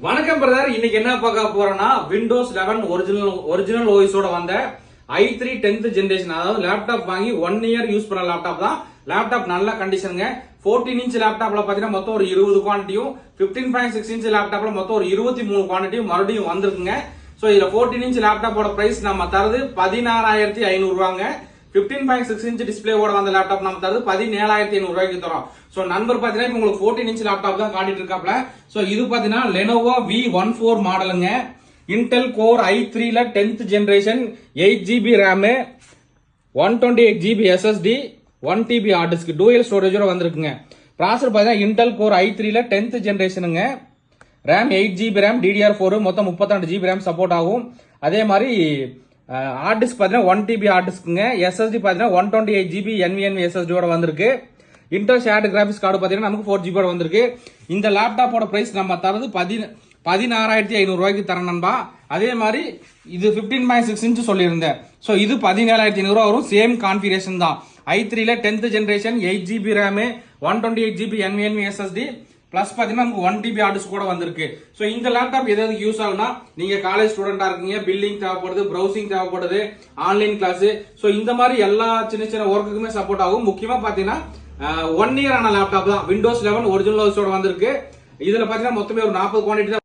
வணக்கம் பிரதர். இன்னைக்கு என்ன பார்க்க போறோம்னா விண்டோஸ் 11 ஒரிஜினல் ஓஎஸோட வந்த i3 10th ஜெனரேஷன், அதாவது லேப்டாப் வாங்கி 1 இயர் யூஸ் பண்ண லேப்டாப் தான். லேப்டாப் நல்ல கண்டிஷனுங்க. 14 இன்ச் லேப்டாப்ல பாத்தீங்கன்னா மொத்தம் ஒரு 20 குவான்டிட்டியும், 15.6 இன்ச் லேப்டாப்ல மொத்தம் ஒரு 23 குவான்டிட்டியும் மறுபடியும் வந்திருக்குங்க. சோ இதுல 14 இன்ச் லேப்டாப்போட பிரைஸ் நம்ம தரது 16,500 ரூபாங்க. 15.6 இன்ச் டிஸ்பிளேவோட வந்த லேப்டாப் நம்ம தரது 17,500 ரூபாய்க்கு தரோம். சோ நண்பர் பாத்தீங்கன்னா உங்களுக்கு 14 இன்ச் லேப்டாப் தான் காட்டிட்டு இருக்காப்ல. சோ இது பாத்தீங்கன்னா Lenovo V14 மாடலுங்க. Intel Core i3 ல 10th generation, 8GB RAM, 128GB SSD, 1TB hard disk, dual ஸ்டோரேஜோட வந்திருக்குங்க. ப்ராசஸர் பாத்தீங்கன்னா Intel Core i3 ல 10th ஜெனரேஷனுங்க. RAM 8GB RAM, DDR4 மொத்தம் 32GB RAM சப்போர்ட் ஆகும். அதே மாதிரி ஹார்ட் டிஸ்க் பாத்தீங்கன்னா 1TB ஹார்ட் டிஸ்க்குங்க. SSD பாத்தீங்கன்னா 128GB NVMe SSD ஓட வந்திருக்கு. இன்டெல் ஷேர்டு கிராபிக்ஸ் கார்டு பாத்தீங்கன்னா நமக்கு 4GB வந்திருக்கு. இந்த லேப்டாப்போட பிரைஸ் நம்ம தரது 16,500 ரூபாய்க்கு தரேன் நண்பா. அதே மாதிரி இது 15.6 இன்ச் சொல்லியிருந்தேன். சோ இது 17,500 ரூபா வரும். சேம் கான்ஃபிகரேஷன் தான். i3 ல 10th generation, 8GB RAM, 128GB NVMe SSD plus பாத்தீங்கன்னா நமக்கு 1TB ஹார்ட் டிஸ்க் கூட வந்திருக்கு. சோ இந்த லேப்டாப் எதாவது யூஸ் ஆகுனா, நீங்க காலேஜ் ஸ்டூடெண்டா இருக்கீங்க, பில்லிங் தேவைப்படுது, ப்ரௌசிங் தேவைப்படுது, ஆன்லைன் கிளாஸ், சோ இந்த மாதிரி எல்லா சின்ன சின்ன ஒர்க்குக்குமே சப்போர்ட் ஆகும். முக்கியமா பாத்தீங்கன்னா 1 இயர் ஆன லேப்டாப் தான். விண்டோஸ் 11 ஒரிஜினல் ஓஎஸோட வந்திருக்கு. இதுல பாத்தீங்கன்னா மொத்தமே ஒரு 40 குவான்டிட்டி